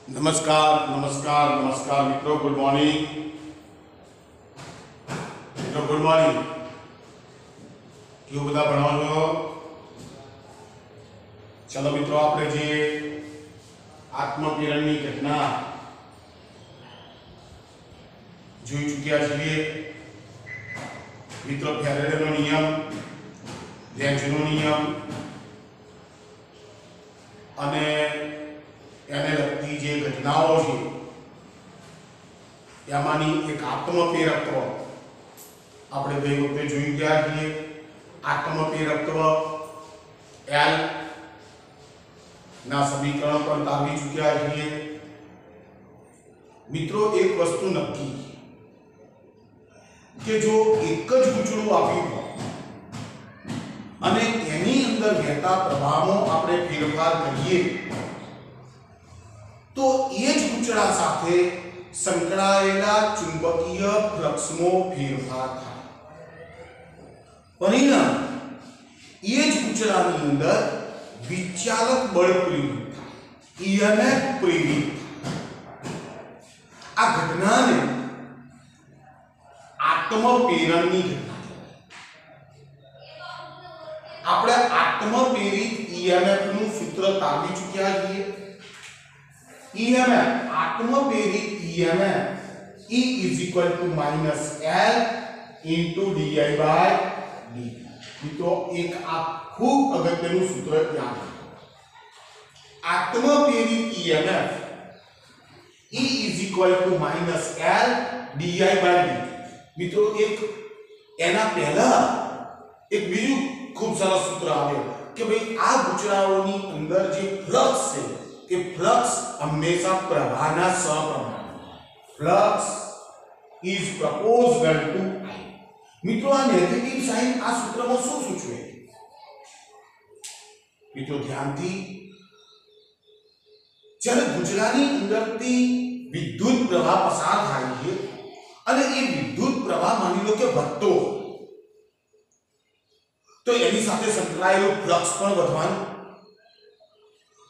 नमस्कार नमस्कार नमस्कार मित्रों, गुड मॉर्निंग मित्रों, गुड मॉर्निंग। क्यों बधा भणो छो? चलो मित्रों, आपणे जे आत्मप्रेरणनी घटना જોઈ ચૂક્યા છીએ। મિત્રો, ફેરેડેનો નિયમ, લેન્ઝનો નિયમ અને એને લગતી જે ઘટનાઓ છે એમાંની એક આત્મપ્રેરકત્વ આપણે ગઈ વખતે જોઈ ગયા છીએ। આત્મપ્રેરકત્વ એલ ના સમીકરણ પર તારવી ચૂક્યા છીએ। મિત્રો, એક વસ્તુ નક્કી કે જો એક જ ગૂંચળું આપ્યું હોય અને એની અંદર વહેતા પ્રવાહમાં આપણે ફેરફાર કરીએ तो ये ज गूंचड़ा साथे संकળાયેલા चुंबकीय फ्लक्समो फेरफार थाय। परिणाम ये ज गूंचड़ानी अंदर विचालक बळ प्रेरित थाय, ईएमएफ प्रेरित थाय। आ घटनाने आत्मप्रेरणनी घटना कहेवाय। આપણે આત્મપ્રેરિત ईएमएफ નું સૂત્ર તારવી ચૂક્યા છીએ। EMF आत्मप्रेरित EMF E is equal to minus L into di by dt। મિત્રો, એક આ ખૂબ અગત્યનું સૂત્ર યાદ રાખો। આત્મપ્રેરિત EMF E is equal to minus L di by dt। મિત્રો, એક એના પહેલા એક બીજું ખૂબ સરસ સૂત્ર આવે કે ભાઈ આ ગૂંચળાઓની અંદર જે ફ્લક્સ છે કે फ्लक्स हमेशा प्रवाहना सप्रमाण। Flux is proportional to I। मित्रों, आ नेगेटिव साइन आ सूत्र में શું સૂચવે? મિત્રો, ધ્યાનથી જ્યારે ગુંચળાની અંદરથી વિદ્યુત પ્રવાહ પસાર થાય છે અને એ વિદ્યુત પ્રવાહ માની લો કે વધતો તો એની સાથે સંકળાયેલું ફ્લક્સ પણ વધવાનું।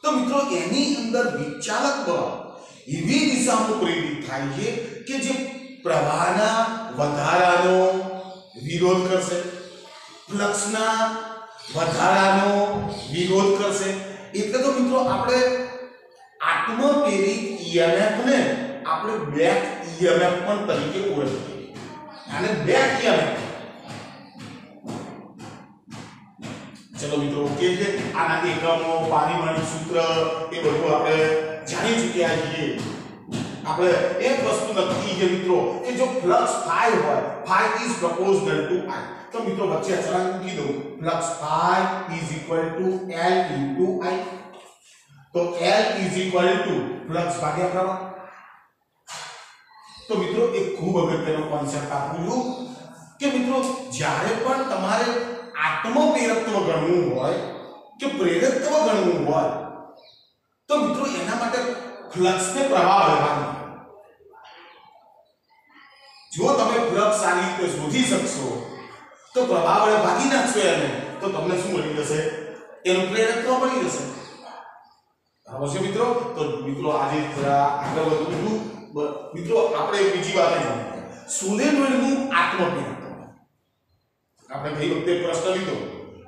तो मित्रों, एनी अंदर विचालक बल एवी दिशाમાં પ્રેરિત થાય છે કે જે પ્રવાહના વધારાનો વિરોધ કરશે, ફ્લક્સના વધારાનો વિરોધ કરશે। એટલે તો મિત્રો, આપણે આત્મપ્રેરિત ईएमएफ ને આપણે બેક ईएमएफ પણ તરીકે ઓળખીએ અને બેક ईएमएफ। चलो मित्रों, ओके છે। આના એકમો, પારિમાણિક સૂત્ર એ બધું આપણે જાણી ચૂક્યા છીએ। આપણે એક વસ્તુ નક્કી છે મિત્રો કે જો ફ્લક્સ phi હોય, phi is proportional to I, તો મિત્રો વચ્ચે અચળાંક મૂકી દઉં। Flux phi is equal to L into I। તો L is equal to flux ભાગ્યા પ્રવાહ। તો મિત્રો, એક ખૂબ અગત્યનો કોન્સેપ્ટ આપું છું કે મિત્રો, જ્યારે પણ તમારે આત્મપ્રેરકત્વ ગણવું હોય કે પ્રેરકત્વ ગણવું હોય તો મિત્રો એના માટે ફ્લક્સને પ્રવાહ લેવાનો। જો તમે ફ્લક્સ સારી રીતે શોધી શકશો તો પ્રવાહ વડે ભાગી નાખશો એને તો તમને શું મળી જશે? એનું પ્રેરકત્વ મળી જશે। બરાબર છે મિત્રો? તો મિત્રો, આજે થોડા આગળ વધું મિત્રો, આપણે બીજી વાત જાણીએ સોલેનોઇડનું આત્મપ્રેરકત્વ। આપણે ગઈ વખતે પ્રશ્ન લીધો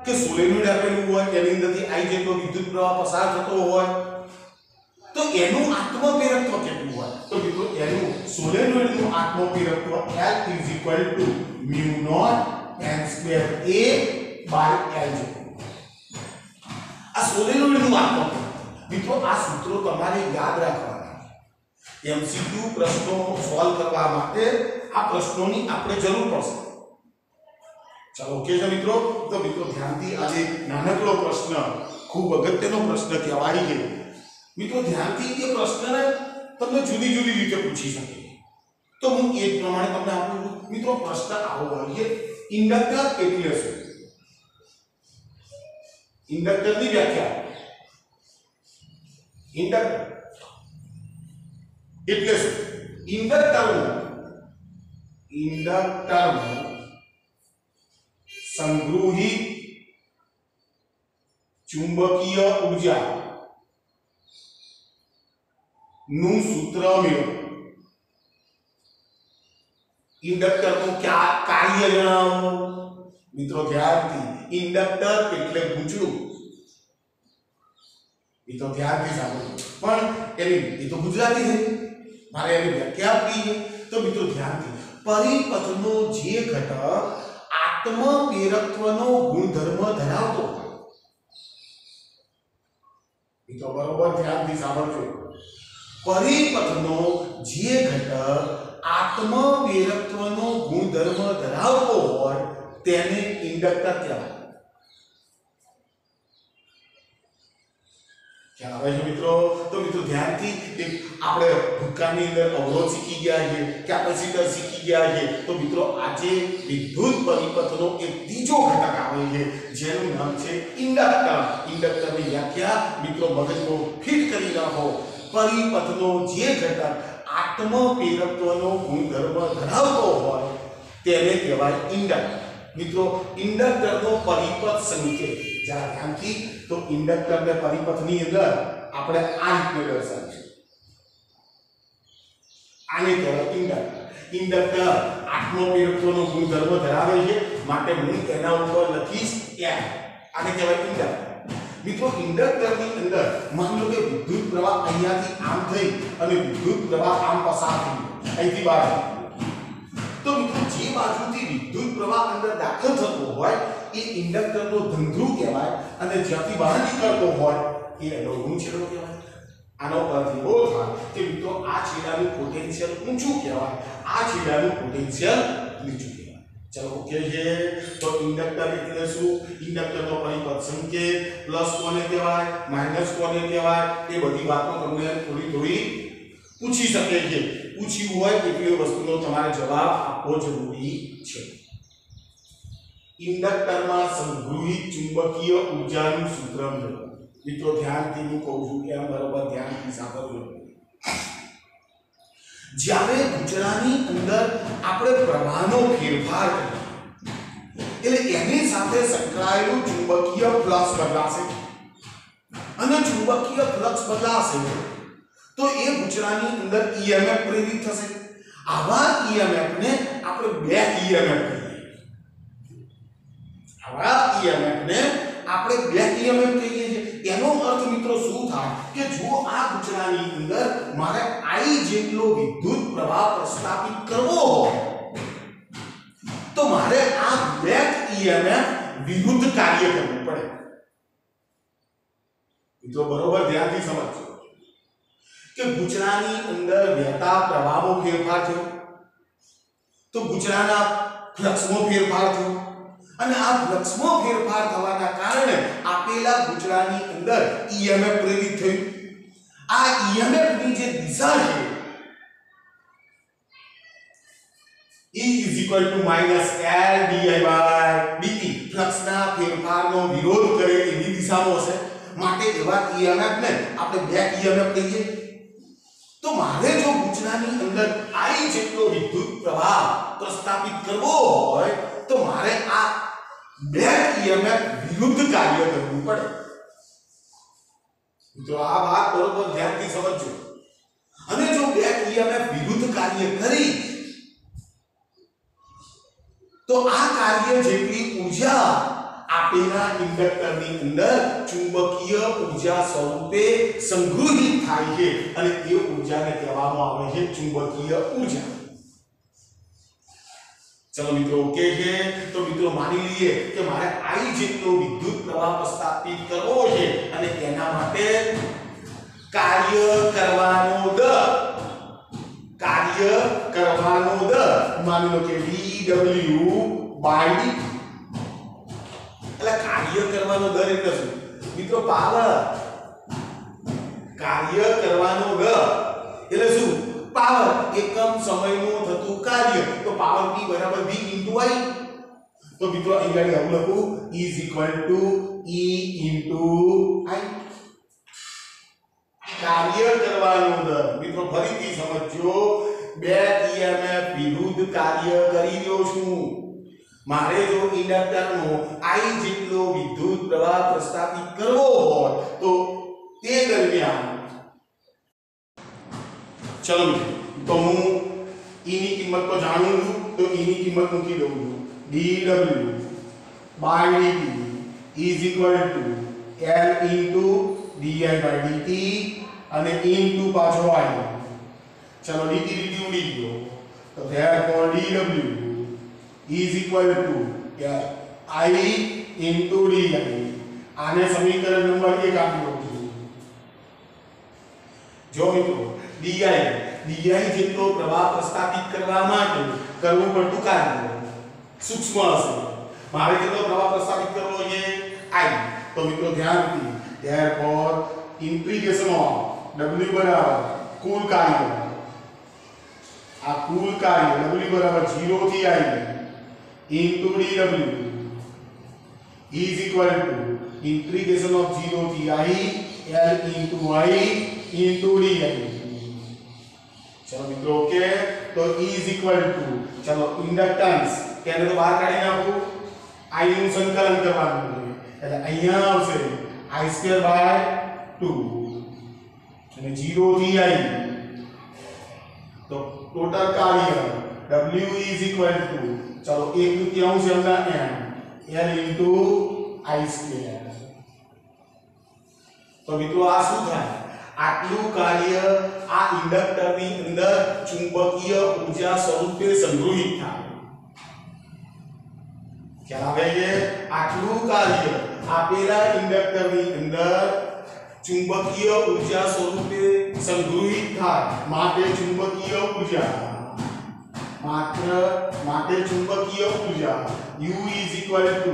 કે સોલેનોઇડ આપેલું હોય તેની અંદરથી I જેટલો વિદ્યુત પ્રવાહ પસાર થતો હોય તો એનું આત્મપ્રેરકત્વ કેટલું હોય? તો મિત્રો, એનું સોલેનોઇડનું આત્મપ્રેરકત્વ L is equal to mu naught n square A by L જેટલું। આ સોલેનોઇડનું આત્મપ્રેરકત્વ મિત્રો, આ સૂત્રો તમારે યાદ રાખવાના। MCQ પ્રશ્નો સોલ્વ કરવા માટે આ પ્રશ્નોની આપણે જરૂર પડશે। चलो ओके છે મિત્રો? તો મિત્રો, ધ્યાનથી આજે નાનકડો પ્રશ્ન, ખૂબ અગત્યનો પ્રશ્ન કહેવાય છે। મિત્રો, ધ્યાનથી એ પ્રશ્નને તમને જુદી જુદી રીતે પૂછી શકે તો હું એ પ્રમાણે તમને આપું છું। મિત્રો, પ્રશ્ન આવો હોય છે, ઇન્ડક્ટર એટલે શું? ઇન્ડક્ટરની વ્યાખ્યા, ઇન્ડક્ટર એટલે શું? ઇન્ડક્ટરમાં संग्रहित चुंबकीय ऊर्जा નું સૂત્ર મેળવો ઇન્ડક્ટર નું કાર્ય જણાવો મિત્રો ધ્યાનથી ઇન્ડક્ટર એટલે પૂંછડું એ તો ધ્યાનથી સાંભળો પણ એની એ તો ગુજરાતી છે મારે એની વ્યાખ્યા આપવી છે તો મિત્રો ધ્યાનથી પરિપથનો જે ઘટક આત્મપ્રેરકત્વનો ગુણધર્મ ધરાવતો હોય એ તો બરોબર ધ્યાનથી સાંભળજો પરિપથનો જે ઘટક આત્મપ્રેરકત્વનો ગુણધર્મ ધરાવતો હોય તેને ઇન્ડક્ટર કહેવાય ખ્યાલ આવે છે મિત્રો તો મિત્રો ધ્યાનથી એક આપણે ભૂતકાળની અંદર અવરોધ શીખી ગયા છે કેપેસિટર શીખી ગયા છે તો મિત્રો આજે વિદ્યુત પરિપથનો એક ત્રીજો ઘટક આવે છે જેનું નામ છે ઇન્ડક્ટર ઇન્ડક્ટરની વ્યાખ્યા મિત્રો મગજમાં ફિટ કરી રાખો પરિપથનો જે ઘટક આત્મપ્રેરકત્વનો ગુણધર્મ ધરાવતો હોય તેને કહેવાય ઇન્ડક્ટર મિત્રો ઇન્ડક્ટરનો પરિપથ સંકેત જરા ધ્યાનથી તો ઇન્ડક્ટરને પરિપથની અંદર આપણે આ રીતે દર્શાવીશું આને કહેવાય ઇન્ડક્ટર ઇન્ડક્ટર આત્મપ્રેરકત્વનો ગુણધર્મ ધરાવે છે માટે હું તેના ઉપર લખીશ એમ આને કહેવાય ઇન્ડક્ટર મિત્રો ઇન્ડક્ટરની અંદર માની લો કે વિદ્યુત પ્રવાહ અહીંયાથી આમ થઈ અને વિદ્યુત પ્રવાહ આમ પસાર થઈ અહીંથી બહાર તો મિત્રો જે બાજુથી વિદ્યુત પ્રવાહ અંદર દાખલ થતો હોય એ ઇન્ડક્ટરનો ધંધ્રુ કહેવાય અને જ્યાંથી બહાર નીકળતો હોય એ અવરોધનો છેડો કહેવાય આનો અર્થ એવો થાય કે મિત્રો આ છેડાનું પોટેન્શિયલ ઊંચું કહેવાય આ છેડાનું પોટેન્શિયલ નીચું કહેવાય ચલો ઓકે છે તો ઇન્ડક્ટર એટલે શું ઇન્ડક્ટરનો પરિપથ સંકેત પ્લસ કોને કહેવાય માઈનસ કોને કહેવાય એ બધી વાતો તમને થોડી પૂછી શકે છે પૂછ્યું હોય એટલી વસ્તુનો તમારે જવાબ આપવો જરૂરી છે ઇન્ડક્ટરમાં સંગ્રહિત ચુંબકીય ઊર્જાનું સૂત્ર મેળવો મિત્રો ધ્યાનથી હું કહું છું કે બરોબર ધ્યાનથી સાંભળજો જ્યારે ગુજરાની અંદર આપણે પ્રવાહનો ફેરફાર કરીએ એટલે એની સાથે સંકળાયેલું ચુંબકીય ફ્લક્સ બદલાશે અને ચુંબકીય ફ્લક્સ બદલાશે તો એ ગુજરાની અંદર EMF પ્રેરિત થશે આવા EMF ને આપણે બેક EMF કહીએ આવા EMF ને આપણે બેક EMF કહીએ છીએ એનો અર્થ મિત્રો શું થાય કે જો આ ગુજરાની અંદર મારે I જેટલો વિદ્યુત પ્રવાહ પ્રસ્થાપિત કરવો હોય તો મારે આ બેક EMF વિરુદ્ધ કાર્ય કરવું પડે મિત્રો બરોબર ધ્યાનથી સમજજો કે ગુજરાની અંદર વહેતા પ્રવાહમાં ફેરફાર થયો તો ગુજરાના ફ્લક્સમાં ફેરફાર થયો અને આ ફ્લક્સમાં ફેરફાર થવાના કારણે આપેલા ગુજરાની અંદર EMF પ્રેરિત થયું આ EMF ની જે દિશા છે E = -L di/dt ફ્લક્સના ફેરફારનો વિરોધ કરે એવી દિશામાં હશે માટે એવા EMF ને આપણે બેક EMF કહીએ તો મારે જો ગુજરાની અંદર I જેટલો વિદ્યુત પ્રવાહ પ્રસ્થાપિત કરવો હોય તો મારે આ બેક EMF વિરુદ્ધ કાર્ય કરવું પડે તો આ વાત બરોબર ધ્યાનથી સમજજો અને જો બેક EMF વિરુદ્ધ કાર્ય કરી તો આ કાર્ય જેટલી ઊર્જા આપેલા ઇન્ડક્ટરની અંદર ચુંબકીય ઊર્જા સ્વરૂપે સંગ્રહિત થાય છે અને એ ઊર્જાને કહેવામાં આવે છે ચુંબકીય ઊર્જા ચલો મિત્રો ઓકે છે તો મિત્રો માની લઈએ કે મારે I જેટલો વિદ્યુત પ્રવાહ પ્રસ્થાપિત કરવો છે અને તેના માટે કાર્ય કરવાનો દર માની લો કે dW/dt એટલે કાર્ય કરવાનો દર એટલે શું મિત્રો પાવર કાર્ય કરવાનો દર એટલે શું પાવર એકમ સમયનું થતું કાર્ય તો પાવર P = V * I તો મિત્રો અહીં આવું લખું E = E * I કાર્ય કરવાનો દર મિત્રો ફરીથી સમજજો બેક EMF વિરુદ્ધ કાર્ય કરી રહ્યો છું મારે જો ઇન્ડક્ટરનો I જેટલો વિદ્યુત પ્રવાહ પ્રસ્થાપિત કરવો હોય તો તે દરમિયાન चलो मित्रों, तो हूँ ई ની કિંમત તો જાણું છું, તો ई ની કિંમત મૂકી દઉં છું dw by dt is equal to L into di by dt અને into પાછો I. ચલો dt dt ઉડી ગયો, તો therefore dw is equal to I into di. આને સમીકરણ નંબર 1 આપી દઉં છું. જો મિત્રો di જેટલો પ્રવાહ પ્રસ્થાપિત કરવા માટે કરવું પડતું કાર્ય સૂક્ષ્મ હશે. મારે કેટલો પ્રવાહ પ્રસ્થાપિત કરવો છે I. તો મિત્રો ધ્યાન આપી, therefore integration of w બરાબર કુલ કાર્ય, આ કુલ કાર્ય w બરાબર 0 થી I into dw is equal to integration of 0 થી I L into I into di. चलो मित्रों ओके, तो E is equal to चलो इंडक्टेंस કેને તો બહાર કાઢી નાખો, I નું સંકલન કરવાનું છે એટલે અહીંયા આવશે I² by 2 અને 0 થી I. તો ટોટલ કાર્ય W is equal to चलो 1/3 એમના n L into I². તો મિત્રો આ શું થાય, આટલું કાર્ય આ ઇન્ડક્ટરની અંદર ચુંબકીય ઊર્જા સ્વરૂપે સંગ્રહિત થાય. ખ્યાલ આવે છે, આટલું કાર્ય આપેલા ઇન્ડક્ટરની અંદર ચુંબકીય ઊર્જા સ્વરૂપે સંગ્રહિત થાય. માટે ચુંબકીય ઊર્જા માટે ચુંબકીય ઊર્જા U is equal to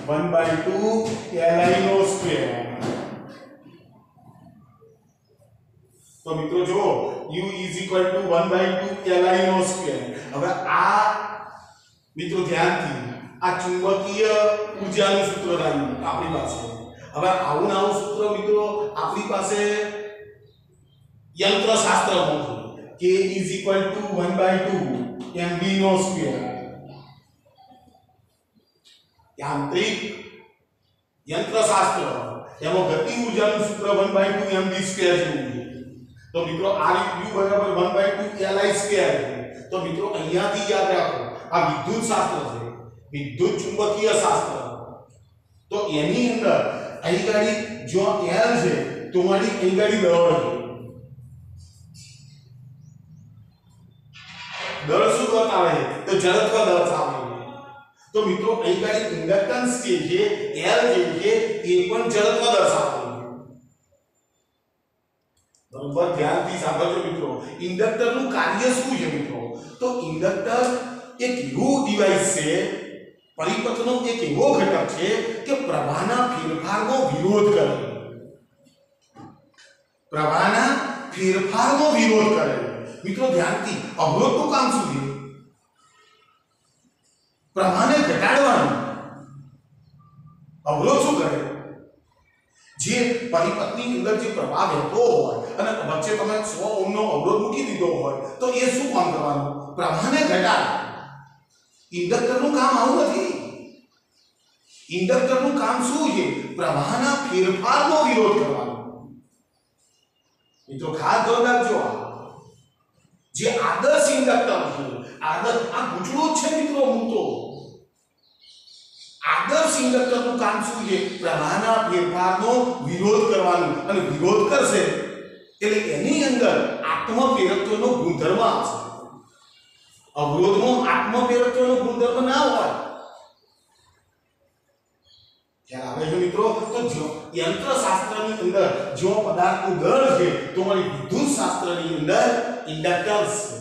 1/2 Li નો સ્ક્વેર. तो मित्रों जो U is equal to 1/2 Li નો સ્ક્વેર. હવે આ મિત્રો ધ્યાનથી આ ચુંબકીય ઊર્જાનું સૂત્ર લાવ્યું આપણી પાસે. હવે આવું નવું સૂત્ર મિત્રો આપણી પાસે યંત્રશાસ્ત્રમાં છે, K is equal to 1/2 mv નો સ્ક્વેર. યાંત્રિક યંત્રશાસ્ત્ર એમાં ગતિ ઊર્જાનું સૂત્ર 1/2 mv સ્ક્વેર જેવું છે. तो मित्रों आ U बराबर 1/2 Li स्क्वायर है. तो मित्रों અહીંયાથી યાદ રાખો આ વિદ્યુત શાસ્ત્ર છે, વિદ્યુત ચુંબકીય શાસ્ત્ર. તો એની અંદર અહીં ગાડી જો L છે તો મારી અહીં ગાડી દળ છે. દળ શું બતાવે છે, તો જડત્વ દર્શાવે છે. તો મિત્રો અહીં ગાડી ઇન્ડક્ટન્સ જે છે L જે છે એ પણ જડત્વ દર્શાવે છે. बराबर ध्यान થી સાંભળજો મિત્રો, ઇન્ડક્ટરનું કાર્ય શું છે મિત્રો, તો ઇન્ડક્ટર એક એવું ડિવાઇસ છે, પરિપથનો એક એવો ઘટક છે કે પ્રવાહના ફેરફારનો વિરોધ કરે. પ્રવાહના ફેરફારનો વિરોધ કરે. મિત્રો ધ્યાનથી, અવરોધનું કામ શું છે, પ્રવાહને ઘટાડવાનું. અવરોધ શું કરે, જે પરિપથની અંદર જે પ્રવાહ વહેતો હોય અને વચ્ચે તમે 100 ઓહ્મનો અવરોધ મૂકી દીધો હોય તો એ શું કામ કરવાનું, પ્રવાહને ઘટાડે. ઇન્ડક્ટરનું કામ આવું નથી. ઇન્ડક્ટરનું કામ શું છે, પ્રવાહના ફેરફારનો વિરોધ કરવાનો. મિત્રો ખાસ ધ્યાન રાખજો, જે આદર્શ ઇન્ડક્ટર છે, આદર્શ આ ગુચડો છે મિત્રો, મૂતો આદર્શ ઇન્ડક્ટરનું કામ શું છે, પ્રવાહના ફેરફારનો વિરોધ કરવાનો. અને વિરોધ કરશે એટલે એની અંદર આત્મપ્રેરકત્વનો ગુણધર્મ આવશે. અવરોધમાં આત્મપ્રેરકત્વનો ગુણધર્મ ના હોય. ખ્યાલ આવે છે મિત્રો? તો જો યંત્રશાસ્ત્રની અંદર જો પદાર્થનું દળ છે તો મારી વિદ્યુત શાસ્ત્રની અંદર ઇન્ડક્ટન્સ છે.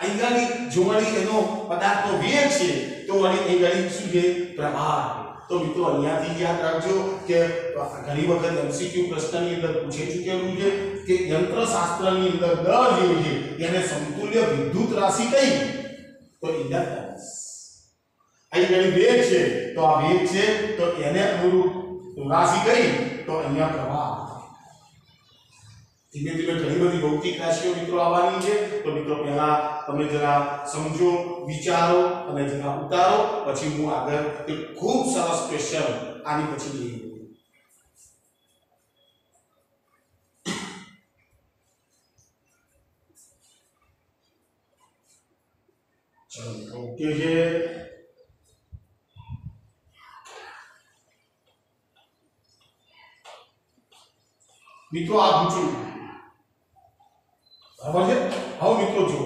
અહીંયાની જોવાની એનો પદાર્થનો વેગ છે તો મારી અહીંયાની શું છે, પ્રવાહ. તો મિત્રો અહીંયાથી યાદ રાખજો કે ઘણી વખત એમસીક્યુ પ્રશ્નની અંદર પૂછાઈ ચૂકેલું છે કે યંત્રશાસ્ત્રની અંદર દળ જે છે એને સમતુલ્ય વિદ્યુત રાશિ કઈ, તો ઇન્ડક્ટન્સ. અહીં ઘણી વેગ છે તો આ વેગ છે તો એને અનુરૂપ રાશિ કઈ, તો અહીંયા પ્રવાહ. ધીમે ધીમે ઘણી બધી ભૌતિક રાશિઓ મિત્રો આવવાની છે. તો મિત્રો પહેલા તમે જરા સમજો, વિચારો અને જરા ઉતારો, પછી હું આગળ એક ખૂબ સરસ ક્વેશ્ચન આની પછી લઈ લઉં. चलो ओके है। मित्रों आ पूछू बराबर है। હવે મિત્રો જો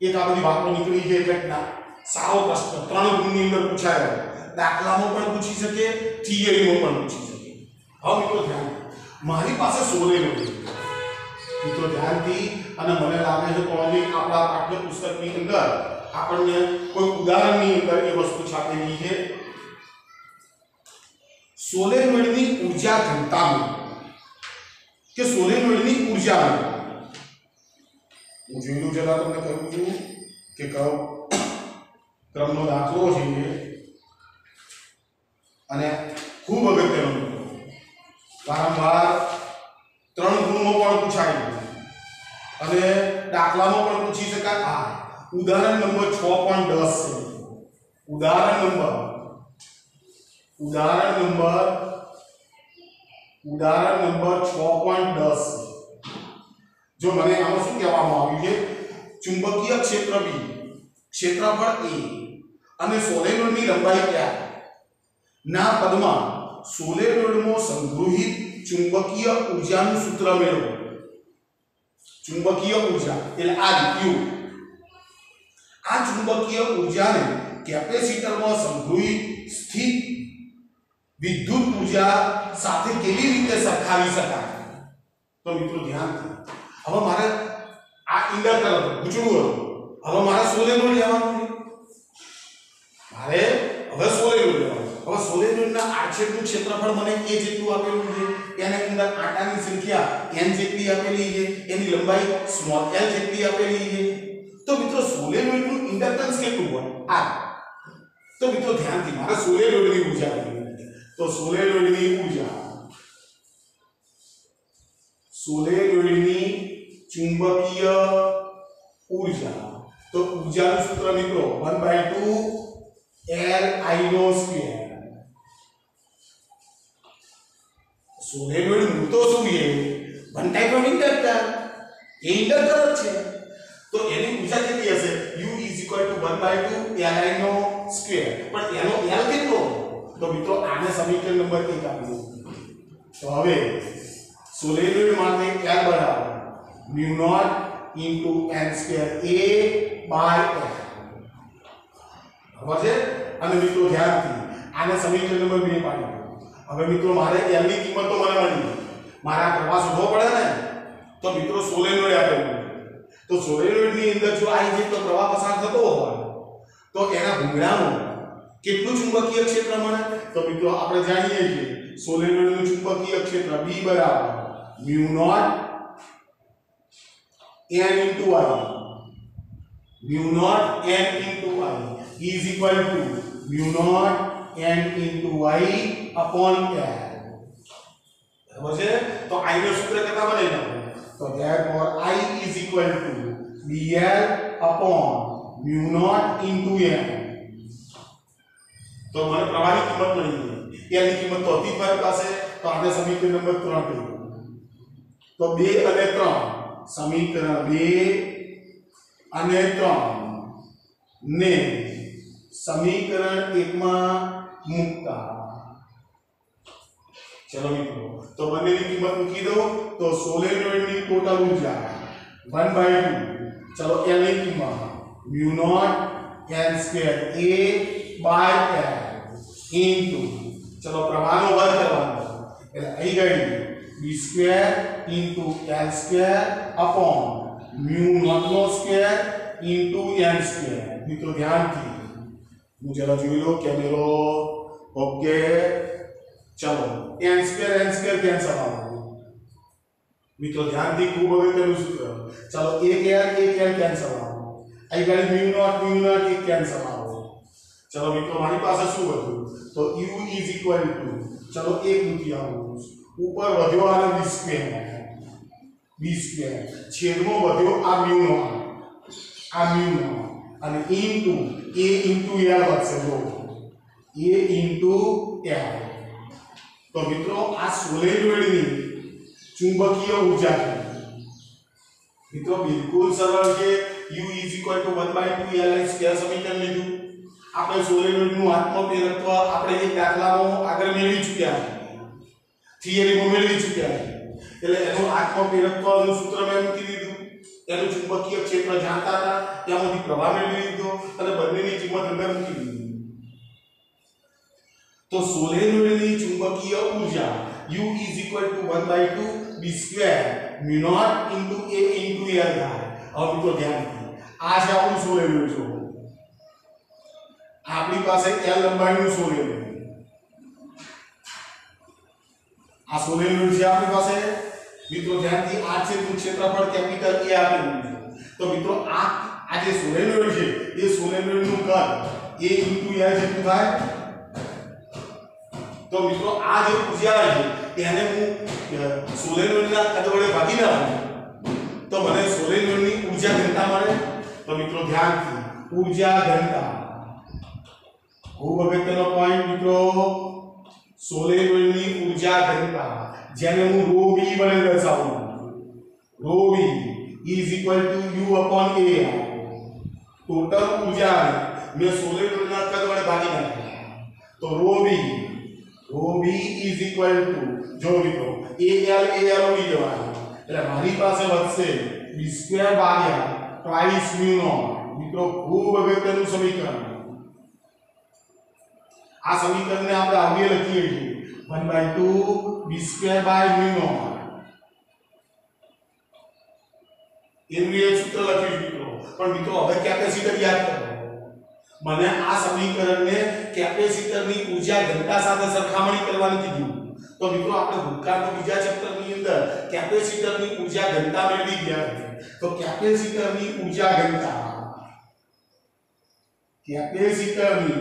એક આ બધી વાતો નીકળી છે એટલે સારો પ્રશ્ન 3 ગુણની અંદર પૂછાયો, દાખલામાં પણ પૂછી શકે, થિયરીમાં પણ પૂછી શકે। હવે મિત્રો ધ્યાન, મારી પાસે સોલેનોઇડ મિત્રો ધ્યાનથી, અને મને લાગે છે તો આપણા પાઠ્યપુસ્તકની અંદર આપણને કોઈ ઉદાહરણની અંદર એ વસ્તુ છાપેલી છે। સોલેનોઇડની ઊર્જા ઘનતા કે સોલેનોઇડની ઊર્જા હું જોયું જરા તમને કહું છું કે કયો ક્રમનો દાખલો છે અને ખૂબ અગત્યનો વારંવાર 3 ગુણમાં પણ પૂછાય અને દાખલામાં પણ પૂછી શકાય। આ ઉદાહરણ નંબર 6.10 છે। ઉદાહરણ નંબર 6.10 જો મને આમાં શું કહેવામાં આવ્યું છે, ચુંબકીય ક્ષેત્ર B, ક્ષેત્રફળ A અને સોલેનોઇડની લંબાઈ R ના પદમાં સોલેનોઇડમાં સંગ્રહિત ચુંબકીય ઊર્જાનું સૂત્ર મેળવો। ચુંબકીય ઊર્જા એટલે આ U, આ ચુંબકીય ઊર્જાને કેપેસિટરમાં સંગ્રહિત સ્થિત વિદ્યુત ઊર્જા સાથે કેવી રીતે સરખાવી શકાય। તો મિત્રો ધ્યાનથી, હવે મારે આ ઇન્ડક્ટર પૂછવું હતું, હવે મારે સોલેનોઇડ લેવાનું છે, મારે હવે સોલેનોઇડ લેવાનું। હવે સોલેનોઇડના આડછેદનું ક્ષેત્રફળ મને a જેટલું આપેલું છે, એની અંદર આંટાની સંખ્યા n જેટલી આપેલી છે, એની લંબાઈ સ્મોલ l જેટલી આપેલી છે। તો મિત્રો સોલેનોઇડનું ઇન્ડક્ટન્સ કેટલું હોય r। તો મિત્રો ધ્યાનથી, મારે સોલેનોઇડની ઊર્જા આપેલી છે, તો સોલેનોઇડની ચુંબકીય ઊર્જા, તો ઊર્જાનું સૂત્ર મિત્રો 1/2 Li²। સોલેનોઇડ મૂળ તો શું છે, one type of inductor, A inductor જ છે, તો એની ઊર્જા કેટલી હશે, U = 1/2 Li²। પણ એનો L કેટલો, તો મિત્રો આને સમીકરણ નંબર 1 આપી દો। તો હવે સોલેનોઇડ માટે L બરાબર μ0 * n²a/L બરાબર છે। અને મિત્રો ધ્યાનથી આને સમીકરણ નંબર 2 પાડી દો। હવે મિત્રો મારે L ની કિંમત તો મને મળી, મારા પ્રવાહ શોધવો પડે ને, તો મિત્રો સોલેનોઇડ આપેલું, તો સોલેનોઇડની અંદર જો આ જેટલો પ્રવાહ પસાર થતો હોય તો એના ભૂંગળાનું કેટલું ચુંબકીય ક્ષેત્ર મળે, તો મિત્રો આપણે જાણીએ છીએ સોલેનોઇડનું ચુંબકીય ક્ષેત્ર B બરાબર μ0 n * I, μ0 n * I is equal to μ0 n * I upon L। બરાબર છે। તો I નું સૂત્ર કેટલા બને, તો therefore I is equal to BL upon μ0 * n। તો મને પ્રવાહની કિંમત મળી ગઈ, L ની કિંમત તો હતી મારી પાસે, તો આને સમીકરણ નંબર 3 કહી દો। તો 2 અને 3, સમીકરણ 2 અને 3 ને સમીકરણ 1 માં મૂકતા, ચલો મિત્રો તો બંનેની કિંમત મૂકી દો। તો સોલેનોઇડની ટોટલ ઊર્જા 1/2, ચલો L ની કિંમત μ0 n²a/L ઇન્ટુ, ચલો પ્રવાહનો વર્ગ કરવાનો એટલે અહીં ગઈ b² * l² upon μ0² * n²। મિત્રો ધ્યાનથી હું જરા જોઈ લો કેમેરો, ઓકે, ચલો n² કેન્સલ આવે મિત્રો, ધ્યાનથી ખૂબ અગત્યનું સૂત્ર, ચલો 1 કેન્સલ આવે, અહીં ગઈ μ0 1 કેન્સલ આવે। ચલો મિત્રો મારી પાસે શું વધ્યું, તો U is equal to, ચલો 1/2 ઉપર વધ્યો આ b² છેદમાં વધ્યો આ μ0 અને ઇન્ટુ a ઇન્ટુ L વધશે, જો a ઇન્ટુ L। તો મિત્રો આ સોલેનોઇડની ચુંબકીય ઊર્જા છે મિત્રો, બિલકુલ સરળ છે, u = 1/2 Li સ્ક્વેર સમીકરણ લીધું. આપણે સોલેનોઇડ નું આત્મપ્રેરકત્વ આપણે એક દાખલામાં આગળ મેળવી ચૂક્યા છીએ, થિયરીમાં મેળવી ચૂક્યા છીએ. એટલે એનું આત્મપ્રેરકત્વનું સૂત્ર મેં મૂકી દીધું, એનું ચુંબકીય ક્ષેત્ર જાણતા હતા, ત્યાંથી પ્રવાહ મેળવી લીધો અને બંનેની કિંમત અંદર મૂકી દીધી. તો સોલેનોઇડની ચુંબકીય ઊર્જા u = 1/2 b² μ0 * a * l થાય. હવે મિત્રો ધ્યાન રાખો, આ છે આપણું સોલેનોઇડ. જો આપણી પાસે l લંબાઈનું સોલેનોઇડ, આ સોલેનોઇડ છે આપણી પાસે. મિત્રો ધ્યાનથી આ છે ક્ષેત્રફળ કેપિટલ A આપેલું છે. તો મિત્રો આ જે સોલેનોઇડ છે એ સોલેનોઇડનું કદ a * l જેટલું થાય. તો મિત્રો આ જે ઊર્જા છે એને હું સોલેનોઇડના કદ વડે ભાગી નાખું તો મને સોલેનોઇડની ઊર્જા ઘનતા મળે. તો મિત્રો ધ્યાનથી ઊર્જા ઘનતા ખૂબ અગત્યનો પોઈન્ટ મિત્રો, સોલેનોઇડની ઊર્જા ઘનતા જેને હું ρ b વડે દર્શાવું. ρ b = u/a. ટોટલ ઊર્જા મેં સોલેનોઇડના કદ વડે ભાગી નાખી. તો ρ b = જો મિત્રો al ઉડી જવાનું એટલે મારી પાસે વધશે b² ભાગ્યા twice μ0. મિત્રો ખૂબ અગત્યનું સમીકરણ. આ સમીકરણને આપણે આવીએ લખીએ છીએ 1/2 b²/μ0. એનું એ સૂત્ર લખ્યું મિત્રો. પણ મિત્રો હવે કેપેસિટર યાદ કરો. મને આ સમીકરણને કેપેસિટરની ઊર્જા ઘનતા સાથે સરખામણી કરવાની કીધું. તો મિત્રો આપણે ભૂતકાળના બીજા ચેપ્ટરની અંદર કેપેસિટરની ઊર્જા ઘનતા મેળવી ગયા હતા. તો કેપેસિટરની ઊર્જા ઘનતા, કેપેસિટરની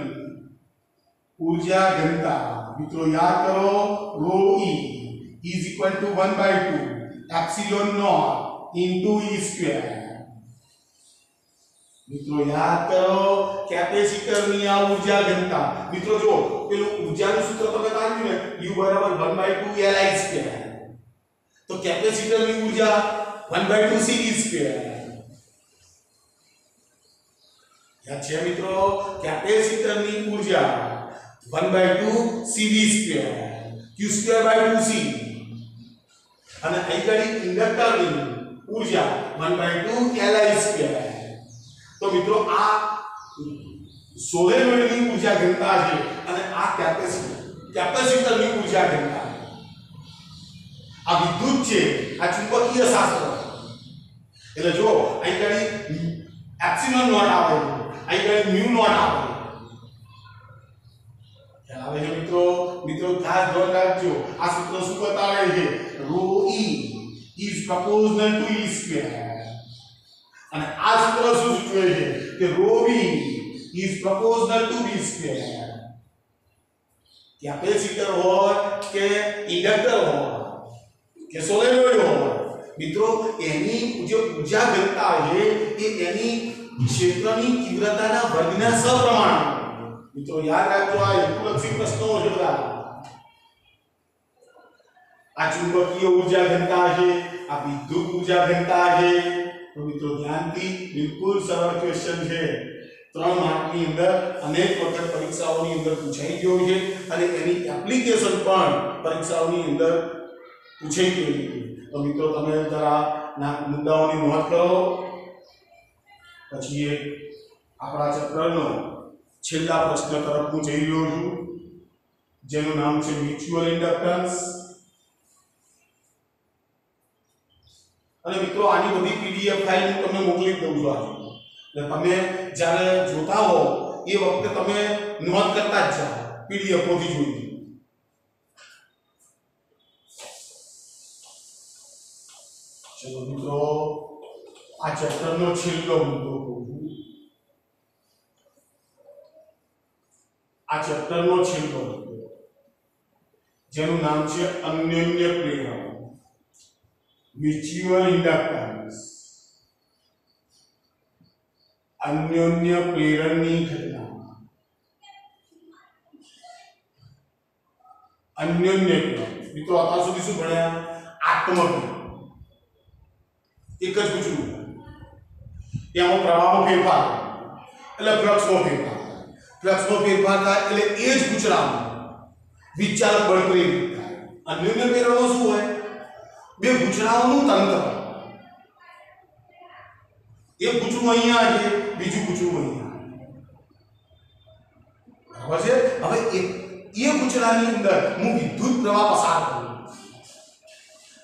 ઊર્જા ઘનતા મિત્રો યાદ કરો, ρ e = 1/2 ε0 * e². મિત્રો યાદ કરો કેપેસિટરની આ ઊર્જા ઘનતા. મિત્રો જો પેલું ઊર્જાનું સૂત્ર તમે કાઢ્યું ને u = 1/2 Li². તો કેપેસિટરની ઊર્જા 1/2 Cv². યાદ છે મિત્રો, કેપેસિટરની ઊર્જા 1/2 Cv², q²/2c. અને અહીં ઇન્ડક્ટરની ઊર્જા 1/2 Li². તો મિત્રો આ સોલેનોઇડની ઊર્જા ઘનતા છે અને આ કેપેસિટરની ઊર્જા ઘનતા. આ વિદ્યુત છે, આ ચુંબકીય શાસ્ત્ર. એટલે જો અહીં એપ્સિલોન નોટ આવે, અહીં મ્યુ નોટ આવે. ખ્યાલ આવે છે મિત્રો? મિત્રો ખાસ ધ્યાન રાખજો, આ સૂત્ર શું બતાવે છે? ρ e is proportional to e². અને આ સૂત્ર શું સૂચવે છે કે ρ b is proportional to b². Capacitor હોય કે ઇન્ડક્ટર હોય કે સોલેનોઇડ હોય મિત્રો, એની જે ઊર્જા ઘનતા છે એ એની ક્ષેત્રની તીવ્રતાના વર્ગના સપ્રમાણમાં. મિત્રો યાદ રાખજો, આ હેતુલક્ષી પ્રશ્નો છે બધા. આ ચુંબકીય ઊર્જા ઘનતા છે, આ વિદ્યુત ઊર્જા ઘનતા છે. તો મિત્રો ધ્યાનથી, બિલકુલ સરળ ક્વેશ્ચન છે. 3 માર્કની અંદર અનેક વખત પરીક્ષાઓની અંદર પૂછાઈ ગયો છે અને એની એપ્લિકેશન પણ પરીક્ષાઓની અંદર પૂછાઈ ગઈ છે. તો મિત્રો તમે જરા મુદ્દાઓની નોંધ કરો. પછી આપણા ચેપ્ટરનો છેલ્લા પ્રશ્ન તરફ હું જઈ રહ્યો છું, જેનું નામ છે મ્યુચ્યુઅલ ઇન્ડક્ટન્સ. અને મિત્રો આની બધી પીડીએફ ફાઇલ હું તમને મોકલી દઉં છું આજે. એટલે તમે જ્યારે જોતા હો એ વખતે તમે નોંધ કરતા જ જાઓ, પીડીએફ માંથી જોઈ. ચલો મિત્રો, આ ચેપ્ટરનો છેલ્લો મુદ્દો કહું છું. આ ચેપ્ટરનો છેલ્લો મુદ્દો, જેનું નામ છે અન્યોન્ય પ્રેરણ, મ્યુચ્યુઅલ ઇન્ડક્ટન્સ. અન્યોન્ય પ્રેરણની ઘટના. અન્યોન્ય પ્રેરણ મિત્રો અત્યાર સુધી શું ભણ્યા? આત્મપ્રેરણ. એક જ પૂછ્યું એમાં પ્રવાહમાં ફેરફાર એટલે ફ્લક્સમાં ફેરફાર થાય. ફ્લક્સમાં ફેરફાર થાય એટલે એ જ ગૂંચળામાં વિચારક બળ પ્રેરિત થાય. અન્યોન્ય પ્રેરણમાં શું હોય? બે ગૂંચળાઓનું તંત્ર. એક ગૂંચળું અહીંયા છે, બીજું ગૂંચળું અહીંયા. બરાબર છે? હવે એ ગૂંચળાની અંદર હું વિદ્યુત પ્રવાહ પસાર કરું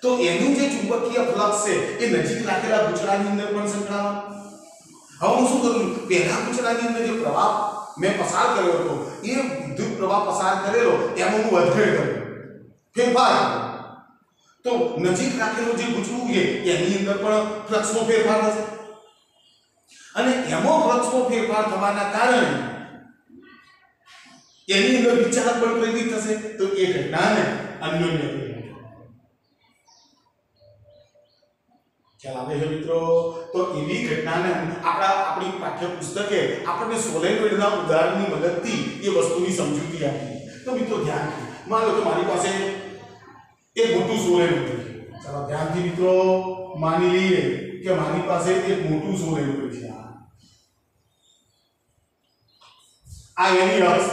તો એનું જે ચુંબકીય ફ્લક્સ છે એ નજીક રાખેલા ગૂંચળાની અંદર પણ સંકળાવાનું. હવે હું શું કરું? પહેલા ગૂંચળાની અંદર જે પ્રવાહ મેં પસાર કર્યો હતો એ વિદ્યુત પ્રવાહ પસાર કરેલો એમાં હું વધઘટ કર્યો, ફેરફાર કર્યો. તો નજીક રાખેલું જે ગૂંચળું છે એની અંદર પણ ફ્લક્સનો ફેરફાર થશે અને એમાં ફ્લક્સનો ફેરફાર થવાના કારણે એની અંદર વિચારક બળ પ્રેરિત થશે. તો એ ઘટનાને અન્યોન્ય પ્રેરણા. ખ્યાલ આવે છે મિત્રો? તો એવી ઘટનાને આપણી પાઠ્યપુસ્તકે આપણને સોલેનોઇડના ઉદાહરણની મદદથી એ વસ્તુની સમજૂતી આપી. તો મિત્રો ધ્યાન માનો કે મારી પાસે એક મોટું સોલેનોઇડ છે. ચાલો ધ્યાનથી મિત્રો માની લઈએ કે મારી પાસે એક મોટું સોલેનોઇડ છે. આ એની અક્ષ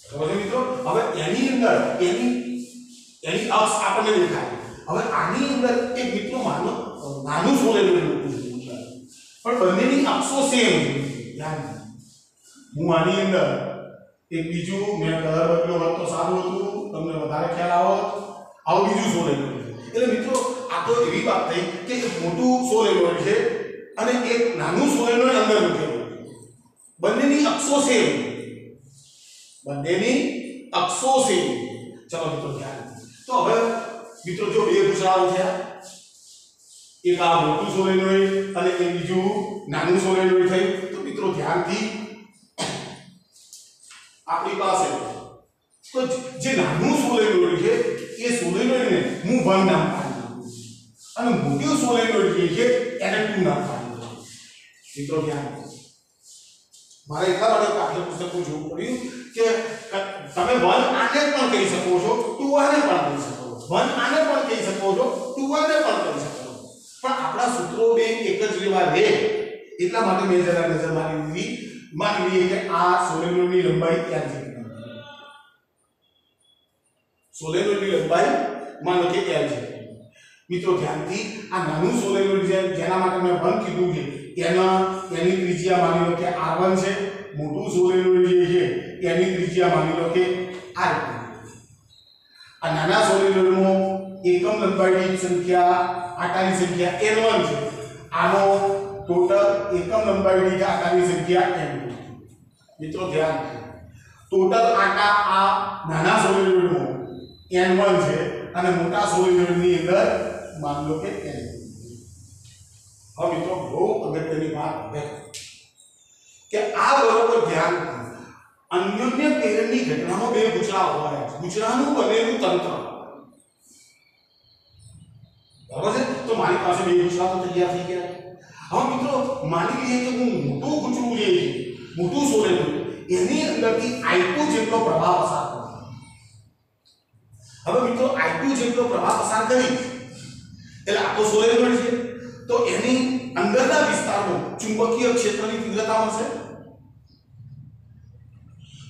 છે મિત્રો. હવે એની અંદર એની અક્ષ આપણને દેખાય. હવે આની અંદર એક મિત્રો નાનું સોલેનોઇડ મૂકવું છે પણ બંનેની અક્ષો સેમ છે. ધ્યાન હું આની અંદર એક બીજું મેં કલર બદલ્યો હોત તો સારું હતું, તમને વધારે ખ્યાલ આવત. આવું બીજું સોલેનોઇડ છે. એટલે મિત્રો આ તો એવી વાત થઈ કે એક મોટું સોલેનોઇડ છે અને એક નાનું સોલેનોઇડ અંદર મૂકેલું છે. બંનેની અક્ષો સેમ. બંનેની અક્ષો સેમ. ચલો મિત્રો ધ્યાન. તો હવે મિત્રો જો બે ગૂંચળાઓ થયા, એક આ મોટું સોલેનોઇડ અને એક બીજું નાનું સોલેનોઇડ થયું. તો મિત્રો ધ્યાનથી આપણી પાસે તો જે નાનું સોલેનોઇડ છે એ સોલેનોઇડને હું 1 નામ આપી અને મોટું સોલેનોઇડ જે છે એને 2 નામ આપી. મિત્રો ધ્યાન મારે એટલા માટે પાઠ્યપુસ્તકનું જોવું પડ્યું કે તમે 1 આને પણ કહી શકો છો, 2 આને પણ કહી શકો છો, 1 આને પણ કહી શકો છો, 2 આને પણ કહી શકો છો. પણ આપણા સૂત્રો બે એક જ જેવા રહે એટલા માટે મેં જરા નજર માની લઈએ કે આ સોલેનોઇડની લંબાઈ ક્યાં છે. સોલેનોઇડની લંબાઈ માનો કે L છે. મિત્રો ધ્યાનથી આ નાનું સોલેનોઇડ જેના માટે મેં 1 કીધું છે એની ત્રિજ્યા માની લો કે R1 છે. મોટું સોલેનોઇડ જે છે એની ત્રિજ્યા માની લો કે R2. આ નાના સોલેનોઇડમાં એકમ લંબાઈની સંખ્યા આટાની સંખ્યા N1 છે. આનો ટોટલ એકમ લંબાઈની આટાની સંખ્યા N2. મિત્રો ધ્યાન ટોટલ આટા આ નાના સોલેનોઇડમાં N1 છે અને મોટા સોલેનોઇડની અંદર માન લો કે N2. હવે મિત્રો બહુ અગત્યની વાત છે કે આ બરોબર ધ્યાન અન્યોન્ય પ્રેરણની ઘટનામાં બે ગૂંચળા હોય. ગૂંચળાનું બનેલું તંત્ર. બરાબર છે? તો મારી પાસે બે ગૂંચળા તો તૈયાર થઈ ગયા. હવે મિત્રો માની લઈએ કે હું મોટું ગૂંચળું જે છે, મોટું સોલેનોઇડ એની અંદરથી I2 જેટલો પ્રવાહ પસાર કરું. હવે મિત્રો I2 જેટલો પ્રવાહ પસાર કરી એટલે આ તો સોલેનોઇડ છે તો એની અંદરના વિસ્તારમાં ચુંબકીય ક્ષેત્રની તીવ્રતા મળશે.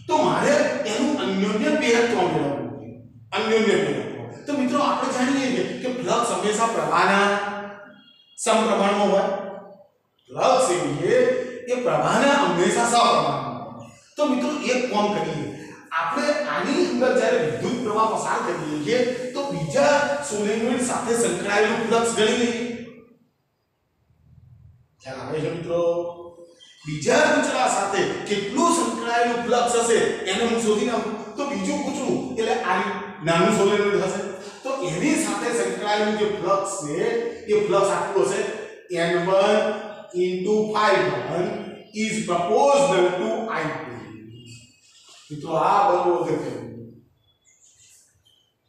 તો મારે એનું અન્યોન્ય પ્રેરકત્વ મેળવવું છે. અન્યોન્ય પ્રેરકત્વ. તો મિત્રો આપણે જાણીએ છીએ કે ફ્લક્સ હંમેશા પ્રવાહના સમપ્રમાણમાં હોય. ફ્લક્સ એ પ્રવાહના હંમેશા સમપ્રમાણમાં હોય. તો મિત્રો એક કામ કરીએ, આપણે આની અંદર જ્યારે વિદ્યુત પ્રવાહ પસાર કરીએ છીએ તો બીજા સોલેનોઇડ સાથે સંકળાયેલું ફ્લક્સ ગણી લઈએ. ખ્યાલ આવે છે મિત્રો? બીજા ગૂંચળા સાથે કેટલું સંકળાયેલું ફ્લક્સ હશે એને હું શોધી નાખું તો બીજું ગૂંચળું એટલે આ નાનું સોલેનોઇડ હશે તો એની સાથે સંકળાયેલું જે ફ્લક્સ છે એ ફ્લક્સ આટલું હશે N1 * ∅1 is proportional to I2. મિત્રો આ બરોબર છે.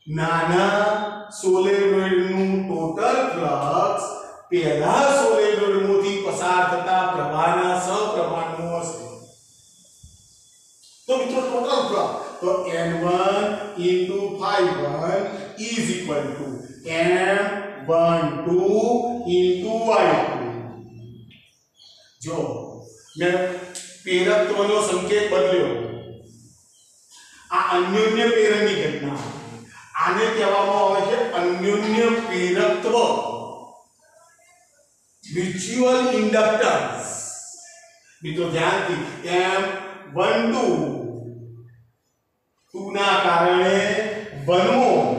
નાના સોલેનોઇડનું ટોટલ ફ્લક્સ પહેલા સોલેનોઇડમાંથી પસાર થતા પ્રવાહના સપ્રમાણમાં હશે. તો મિત્રો ટોટલ ફ્લક્સ તો N1 * ∅1 is equal to M12 into I2 જો મેં પ્રેરકત્વનો સંકેત બદલ્યો આ અન્યોન્ય પ્રેરણની ઘટના આને કહેવામાં આવે છે અન્યોન્ય પ્રેરકત્વ મ્યુચ્યુઅલ ઇન્ડક્ટન્સ મિત્રો ધ્યાનથી M12 2 ના કારણે 1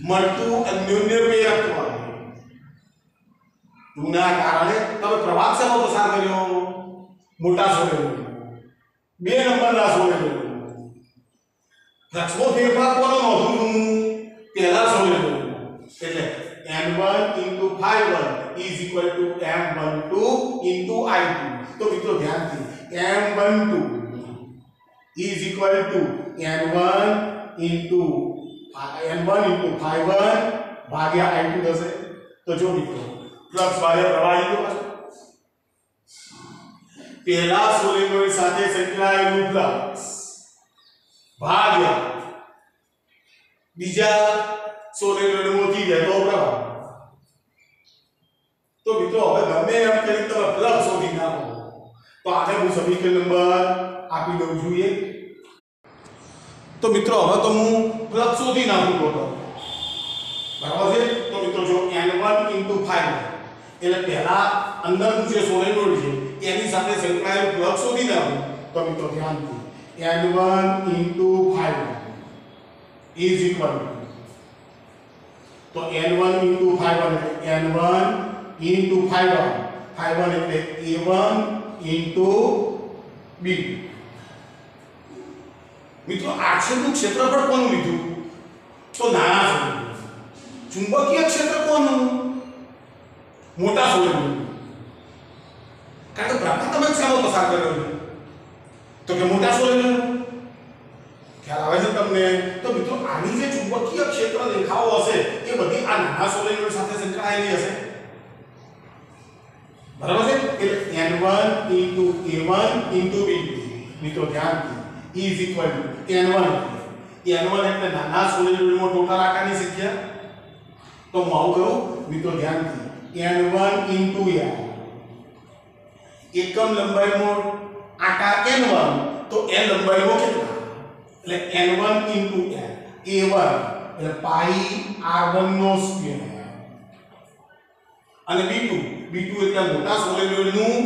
મળતું અન્યોન્ય પ્રેરકત્વ 2 ના કારણે તમે પ્રવાહ શેમાં પસાર કર્યો મોટા સોલેનોઇડ 2 નંબરના સોલેનોઇડ ફ્લક્સનો ફેરફાર કોનો નોંધવું પહેલા સોલેનોઇડ એટલે N1 into phi1 is equal to M12 into I2 તો મિત્રો ધ્યાનથી M12 is equal to N1 into phi1 ભાગ્યા I2 થશે તો જો મિત્રો ફ્લક્સ ભાગ્યા પ્રવાહ ગયો પહેલા સોલેનોઇડ સાથે સંકળાયેલું ફ્લક્સ ભાગ્યા બીજા સોલેનોઇડમાંથી વહેતો પ્રવાહ તો મિત્રો હવે ગમે એમ કરી તમે ફ્લક્સ શોધી નાખો તો આને હું સમીકરણ નંબર આપી દઉં છું એક તો મિત્રો હવે તો હું ફ્લક્સ શોધી નાખું ટોટલ બરાબર છે તો મિત્રો જો N1 into phi1 એટલે પહેલા અંદરનું જે સોલેનોઇડ છે એની સાથે સંકળાયેલું ફ્લક્સ શોધી નાખું તો મિત્રો ધ્યાનથી N1 into phi1 is equal to N1 into phi1 એટલે N1 into phi1 એટલે A1 into B2 મિત્રો આક્ષેપનું ક્ષેત્રફળ કોનું લીધું તો નાના સોલેનોઇડ ચુંબકીય ક્ષેત્ર કોનું મોટા સોલેનોઇડ કારણ કે પ્રવાહ તમે શેમાં પસાર કર્યો છે તો કે મોટા સોલેનોઇડ ખ્યાલ આવે છે તમને તો મિત્રો આની જે ચુંબકીય ક્ષેત્ર રેખાઓ હશે એ બધી આ નાના સોલેનોઇડ સાથે સંકળાયેલી હશે બરાબર છે એટલે N1 into A1 into B2 મિત્રો ધ્યાનથી is equal to N1 એટલે નાના સોલેનોઇડમાં ટોટલ આકારની સંખ્યા તો હું આવું કરું મિત્રો ધ્યાનથી N1 into A એકમ લંબાઈમાં આકાર N1 તો L લંબાઈમાં કેટલા એટલે N1 into A A1 એટલે પાઈ R1 નો સ્ક્વેર અને B2 એટલે મોટા સોલેનોઇડનું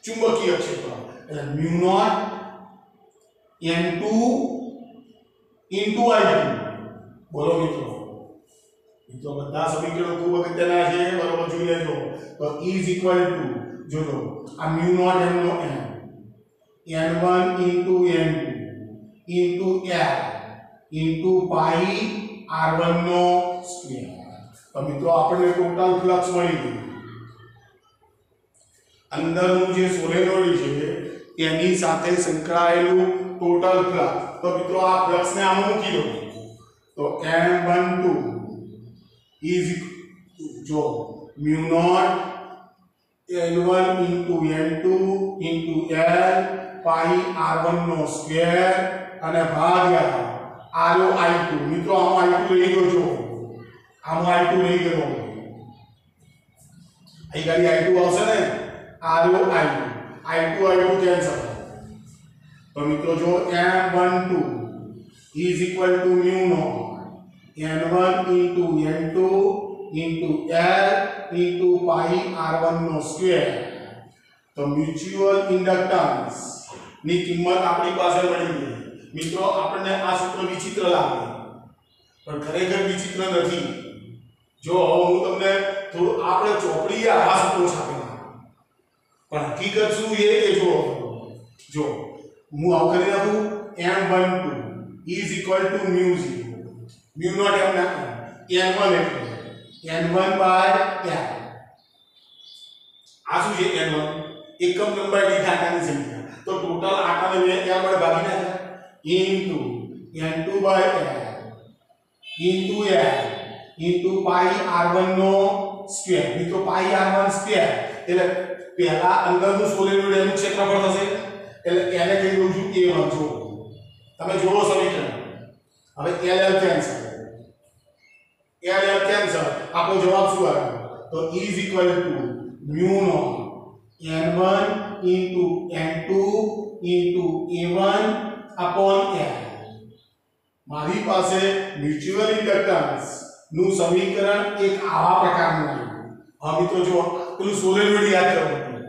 ચુંબકીય ક્ષેત્ર એટલે μ0 N2 into I2 બોલો મિત્રો બધા સમીકરણો ખૂબ અગત્યના છે બરોબર જોઈ લેજો તો is equal to જોજો આ μ0 m નો m N1 into N2 into L into pi R1 નો સ્ક્વેર તો મિત્રો આપણને ટોટલ ફ્લક્સ મળી ગયું અંદરનું જે સોલેનોઇડ છે તેની સાથે સંકળાયેલું ટોટલ ફ્લક્સ તો મિત્રો આ ફ્લક્સને આમાં મૂકી દો તો M12 is જો μ0 N1 into N2 into L pi R1 નો સ્ક્વેર અને ભાગ્યા આરો I2 મિત્રો આમાં I2 રહી ગયો છો આમાં I2 રહી ગયો અહીં ગાડી I2 આવશે ને આરો I2 કેન્સલ તો મિત્રો જો M12 is equal to μ0 N1 into N2 into L into pi R1 no square તો મ્યુચ્યુઅલ ઇન્ડક્ટન્સ ની કિંમત આપણી પાસે મળી ગઈ મિત્રો આપણને આ સૂત્ર વિચિત્ર લાગે પણ ખરેખર વિચિત્ર નથી જો હું તમને થોડું આપણે ચોપડીએ આ સૂત્રો છાપેલા પણ હકીકત શું એ જો હું આવ કરી નાખું M12 is equal to μ0 μ0 N1 એટલે N1 by L આ શું છે N1 એકમ લંબાઈ દીઠ આકારની સંખ્યા તો ટોટલ આકારને મેં L વડે ભાગી નાખ્યા into N2 by L into L into pi R1 no square મિત્રો pi R1 સ્ક્વેર એટલે પહેલા અંદરનું સોલેનોઇડ એનું ક્ષેત્રફળ થશે એટલે એને કહી દઉં છું A1 જો તમે જોવો સમીકરણ હવે L cancel L L cancel, આપણો જવાબ શું આવ્યો? તો is equal to mu naught n1 into n2 into a1 upon l. મારી પાસે મ્યુચ્યુઅલ ઇન્ડક્ટન્સ નું સમીકરણ એક આવા પ્રકારનું આવ્યું. હવે મિત્રો જો પેલું સોલેનોઇડ યાદ કરવાનું,